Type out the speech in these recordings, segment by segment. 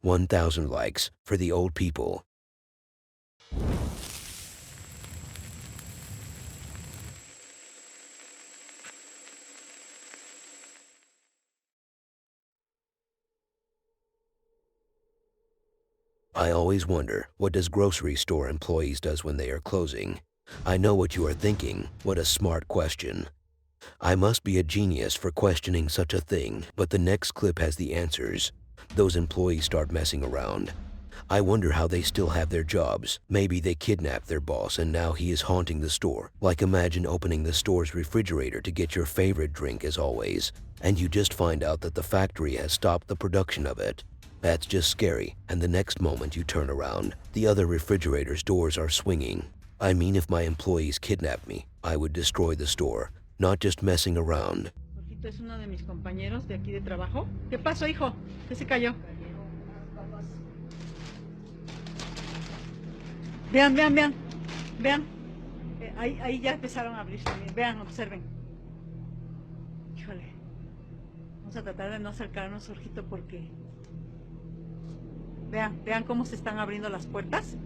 1,000 likes for the old people. I always wonder, what does grocery store employees does when they are closing? I know what you are thinking. What a smart question. I must be a genius for questioning such a thing, but the next clip has the answers. Those employees start messing around. I wonder how they still have their jobs. Maybe they kidnapped their boss and now he is haunting the store. Like, imagine opening the store's refrigerator to get your favorite drink as always, and you just find out that the factory has stopped the production of it. That's just scary, and the next moment you turn around, the other refrigerator's doors are swinging. I mean, if my employees kidnapped me, I would destroy the store, not just messing around. Jorgito es uno de mis compañeros de aquí de trabajo. ¿Qué pasó, hijo? ¿Qué se cayó? Vean, vean, vean. Vean. Ahí ya empezaron a abrir también. Vean, observen. Híjole. Vamos a tratar de no acercarnos, Jorgito, porque... Vean cómo se están abriendo las puertas.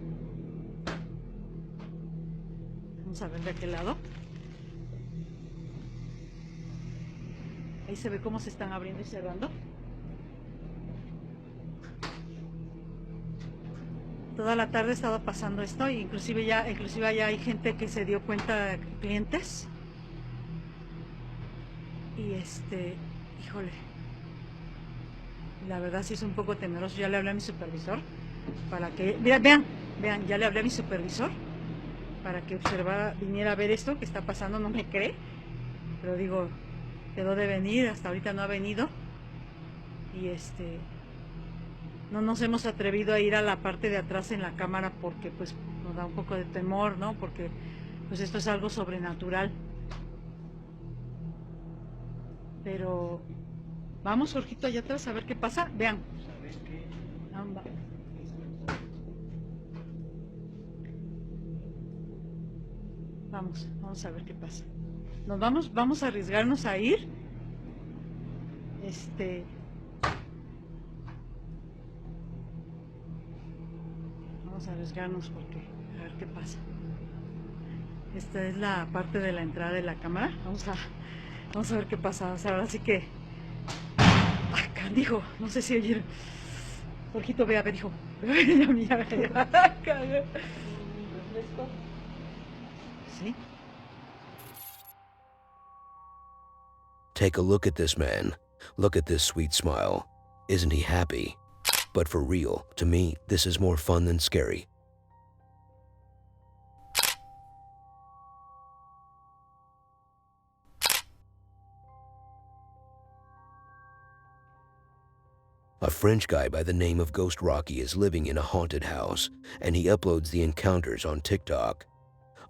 Vamos a ver de aquel lado. Ahí se ve cómo se están abriendo y cerrando. Toda la tarde estaba pasando esto, e inclusive ya hay gente que se dio cuenta, clientes. Y híjole, la verdad sí es un poco temeroso. Ya le hablé a mi supervisor para que, vean, ya le hablé a mi supervisor para que observara, viniera a ver esto que está pasando. No me cree, pero digo, quedó de venir, hasta ahorita no ha venido. Y no nos hemos atrevido a ir a la parte de atrás en la cámara porque pues nos da un poco de temor, ¿no? Porque pues esto es algo sobrenatural. Pero vamos, Jorgito, allá atrás a ver qué pasa. Vean. Vamos a ver qué pasa. Vamos a arriesgarnos a ir. Vamos a arriesgarnos porque a ver qué pasa. Esta es la parte de la entrada de la cámara. Vamos a ver qué pasa. O sea, ahora sí que... Acá, dijo, no sé si oyeron. Jorgito, ve a ver, hijo. ¿Sí? Take a look at this man. Look at this sweet smile. Isn't he happy? But for real, to me, this is more fun than scary. A French guy by the name of Ghost Rocky is living in a haunted house, and he uploads the encounters on TikTok.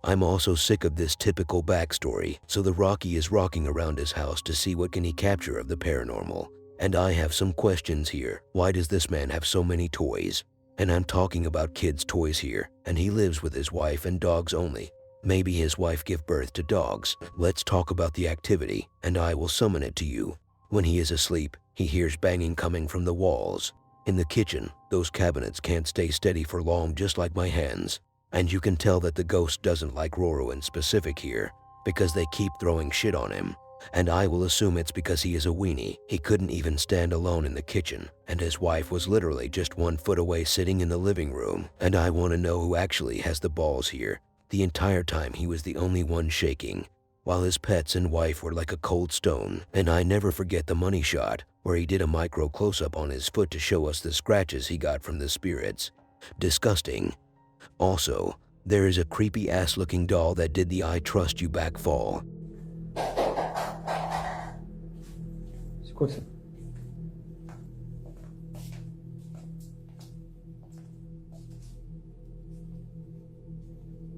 I'm also sick of this typical backstory, so the Rocky is rocking around his house to see what can he capture of the paranormal. And I have some questions here. Why does this man have so many toys? And I'm talking about kids' toys here, and he lives with his wife and dogs only. Maybe his wife gave birth to dogs. Let's talk about the activity, and I will summon it to you. When he is asleep, he hears banging coming from the walls. In the kitchen, those cabinets can't stay steady for long, just like my hands. And you can tell that the ghost doesn't like Roro in specific here, because they keep throwing shit on him. And I will assume it's because he is a weenie. He couldn't even stand alone in the kitchen, and his wife was literally just 1 foot away sitting in the living room. And I want to know who actually has the balls here. The entire time he was the only one shaking, while his pets and wife were like a cold stone. And I never forget the money shot, where he did a micro close-up on his foot to show us the scratches he got from the spirits. Disgusting. Also, there is a creepy-ass looking doll that did the I trust you back fall. C'est quoi ça?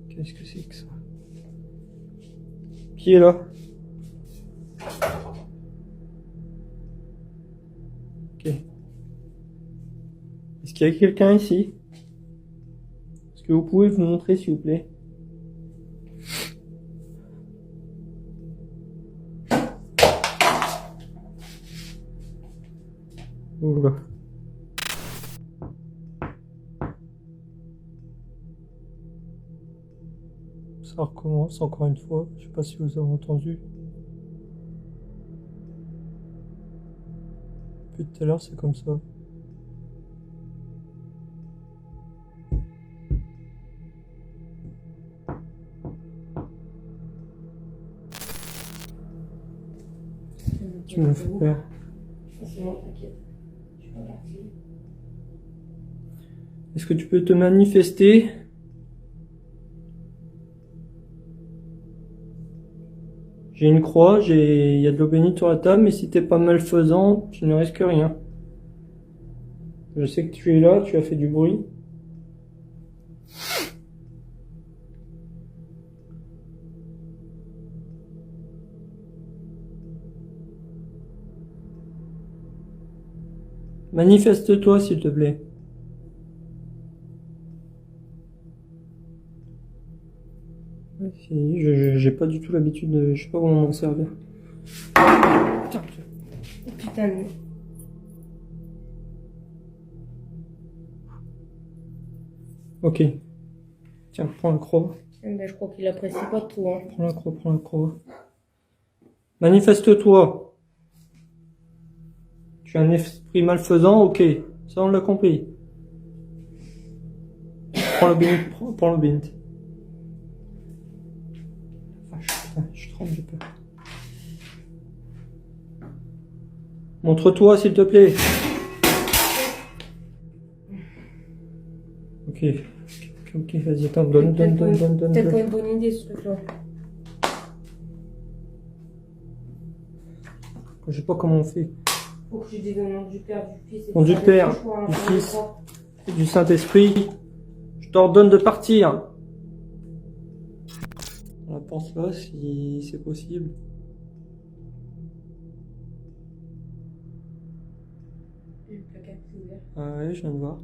Qu'est-ce que c'est que ça? Qui est là? Ok. Est-ce qu'il y a quelqu'un ici? Est-ce que vous pouvez vous montrer, s'il vous plaît? Oula. ça recommence encore une fois. Je sais pas si vous avez entendu. Depuis tout à l'heure, c'est comme ça. Tu me fais peur. C'est bon, t'inquiète. Je suis pas partie. Est-ce que tu peux te manifester? J'ai une croix, il y a de l'eau bénite sur la table, mais si t'es pas malfaisant, tu ne risques rien. Je sais que tu es là, tu as fait du bruit. Manifeste-toi, s'il te plaît. J'ai pas du tout l'habitude de... Je sais pas comment m'en servir. Putain. Putain, mais... Ok. Tiens, prends la croix. Ben, je crois qu'il apprécie pas trop. Hein. Prends la croix, prends la croix. Manifeste-toi. Tu es un esprit malfaisant, ok. Ça, on l'a compris. Prends le bint, prends le bint. Vache, putain, je tremble de peur. Montre-toi, s'il te plaît. Ok, vas-y, attends, donne. Peut-être pas une bonne idée, ce truc-là. Je sais pas comment on fait. Faut que je dise au nom du Père, du Fils et Nom du Père, du Fils et du Saint-Esprit, je t'ordonne de partir. On la pense là, si c'est possible. Le placard est ouvert. Ah ouais, je viens de voir.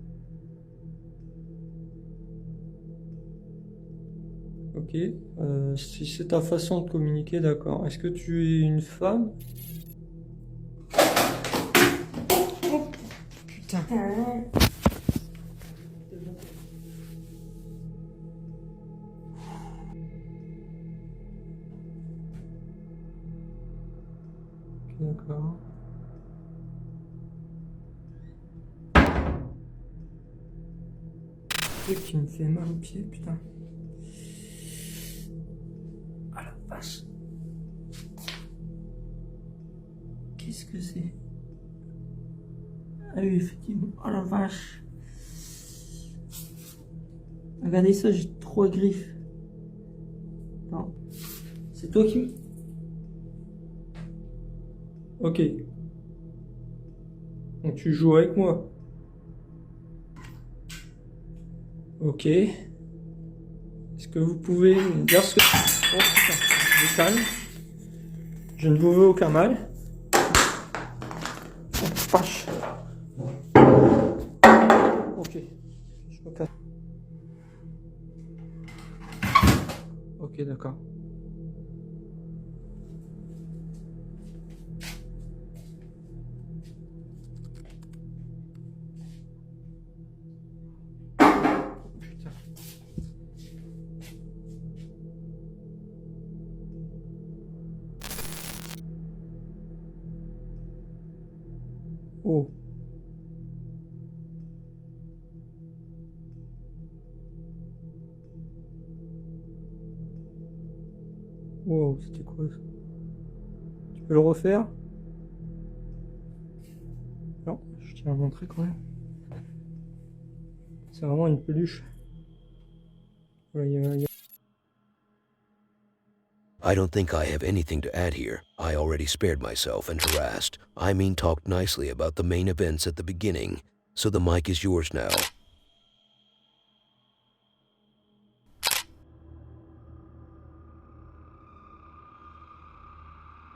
Ok, si c'est ta façon de communiquer, d'accord. Est-ce que tu es une femme? Putain. Ok, d'accord. Le truc qui me fait mal au pied, putain. Ah la vache. Qu'est-ce que c'est? Ah oui, effectivement. Oh la vache. Regardez ça, j'ai 3 griffes. Non. C'est toi qui... Ok. Donc tu joues avec moi. Ok. Est-ce que vous pouvez me dire ce que... Oh putain, je calme. Je ne vous veux aucun mal. Oh, vache. Ok. Je me casse. Ok, d'accord. Putain. Oh. Wow, c'était quoi ça? Tu peux le refaire? Non, je tiens à montrer quand même. C'est vraiment une peluche. Voilà, il y a... I don't think I have anything to add here. I already spared myself and harassed. I mean, talked nicely about the main events at the beginning. So the mic is yours now.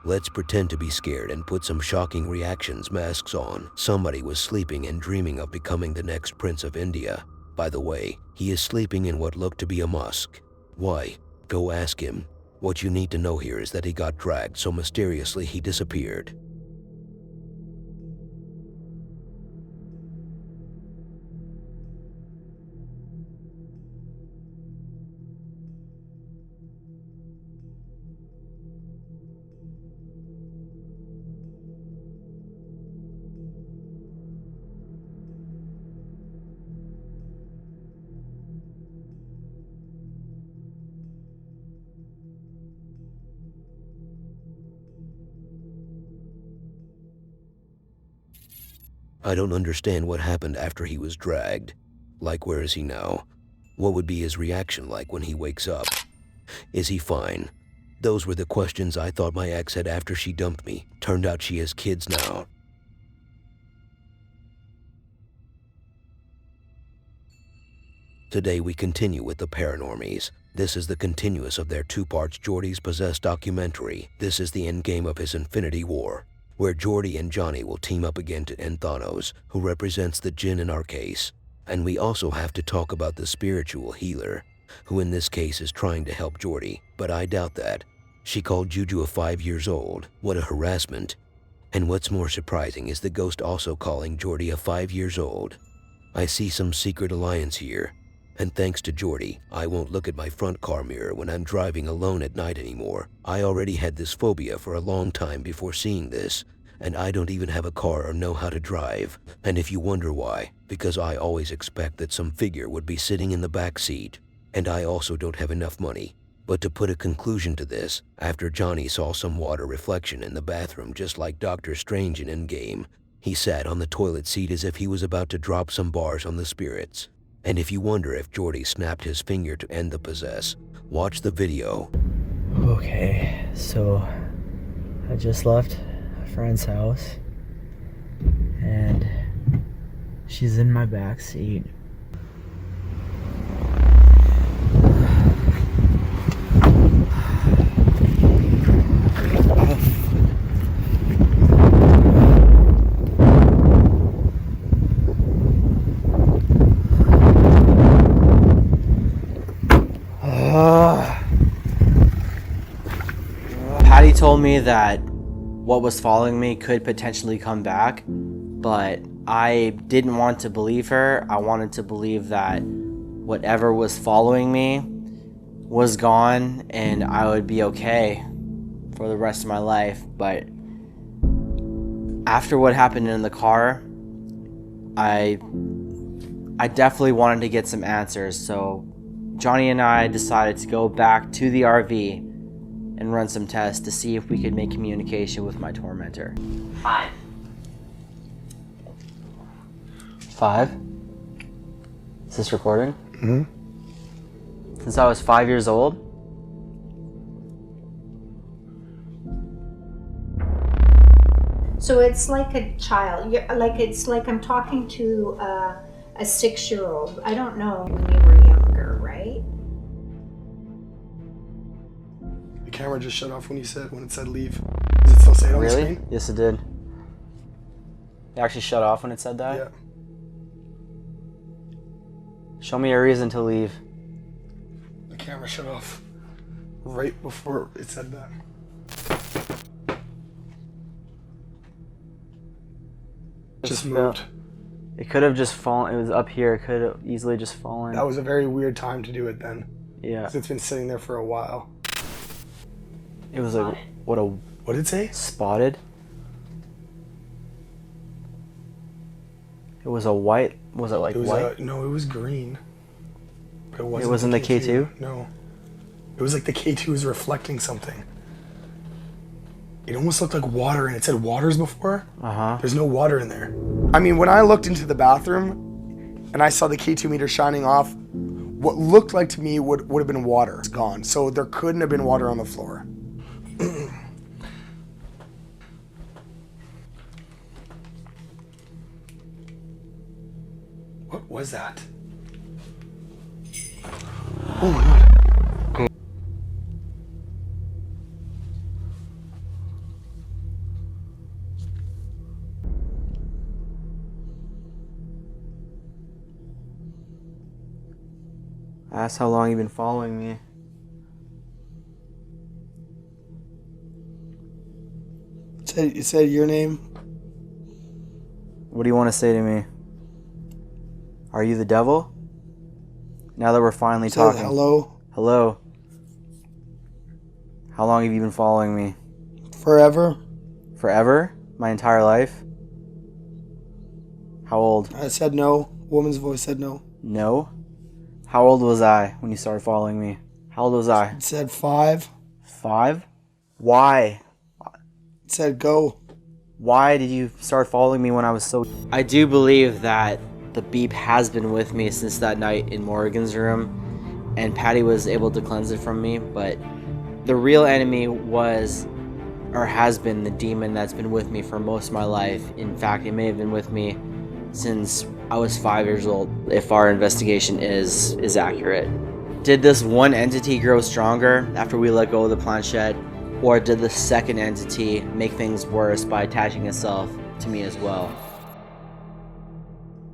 Let's pretend to be scared and put some shocking reactions masks on. Somebody was sleeping and dreaming of becoming the next Prince of India. By the way, he is sleeping in what looked to be a mosque. Why? Go ask him. What you need to know here is that he got dragged so mysteriously he disappeared. I don't understand what happened after he was dragged. Like, where is he now? What would be his reaction like when he wakes up? Is he fine? Those were the questions I thought my ex had after she dumped me. Turned out she has kids now. Today we continue with the paranormies. This is the continuous of their 2 parts Geordie's Possessed documentary. This is the endgame of his Infinity War, where Geordie and Johnny will team up again to end Thanos, who represents the Jinn in our case. And we also have to talk about the spiritual healer, who in this case is trying to help Geordie, but I doubt that. She called Juju a 5 years old. What a harassment. And what's more surprising is the ghost also calling Geordie a 5 years old. I see some secret alliance here. And thanks to Geordie, I won't look at my front car mirror when I'm driving alone at night anymore. I already had this phobia for a long time before seeing this, and I don't even have a car or know how to drive. And if you wonder why, because I always expect that some figure would be sitting in the back seat. And I also don't have enough money. But to put a conclusion to this, after Johnny saw some water reflection in the bathroom just like Doctor Strange in Endgame, he sat on the toilet seat as if he was about to drop some bars on the spirits. And if you wonder if Geordie snapped his finger to end the possess, watch the video. Okay, so I just left a friend's house and she's in my back seat. Patty told me that what was following me could potentially come back, but I didn't want to believe her. I wanted to believe that whatever was following me was gone and I would be okay for the rest of my life. But after what happened in the car, I definitely wanted to get some answers. So Johnny and I decided to go back to the RV and run some tests to see if we could make communication with my tormentor. 5. 5? Is this recording? Mm-hmm. Since I was 5 years old? So it's like a child. It's like I'm talking to a 6-year-old. I don't know when you were younger, right? The camera just shut off when it said leave. Does it still say it on the Really? screen? Yes, it did. It actually shut off when it said that? Yeah. Show me a reason to leave. The camera shut off right before it said that. Just moved. It could have just fallen. It was up here. It could have easily just fallen. That was a very weird time to do it then. Yeah. 'Cause it's been sitting there for a while. It was like, what did it say? Spotted? It was a white, was it like white? No, it was green. But It wasn't the K2? No. It was like the K2 was reflecting something. It almost looked like water, and it said waters before. Uh-huh. There's no water in there. I mean, when I looked into the bathroom and I saw the K2 meter shining off, what looked like to me would have been water. It's gone. So there couldn't have been water on the floor. What was that? Oh my god. I asked how long you've been following me. It said your name. What do you want to say to me? Are you the devil? Now that we're finally talking. Hello. Hello. How long have you been following me? Forever. Forever? My entire life? How old? I said no. Woman's voice said no. No? How old was I when you started following me? How old was I? It said 5. 5? Why? It said go. Why did you start following me when I was so... I do believe that the beep has been with me since that night in Morgan's room, and Patty was able to cleanse it from me, but the real enemy was, or has been, the demon that's been with me for most of my life. In fact, it may have been with me since I was 5 years old, if our investigation is accurate. Did this one entity grow stronger after we let go of the planchette, or did the second entity make things worse by attaching itself to me as well?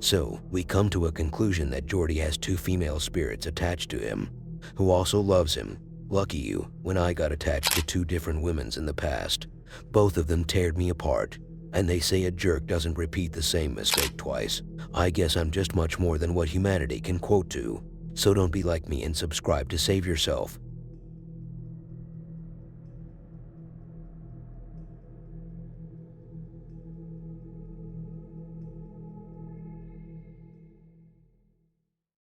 So, we come to a conclusion that Jordy has 2 female spirits attached to him, who also loves him. Lucky you, when I got attached to 2 different women's in the past, both of them teared me apart, and they say a jerk doesn't repeat the same mistake twice. I guess I'm just much more than what humanity can quote to. So don't be like me and subscribe to save yourself.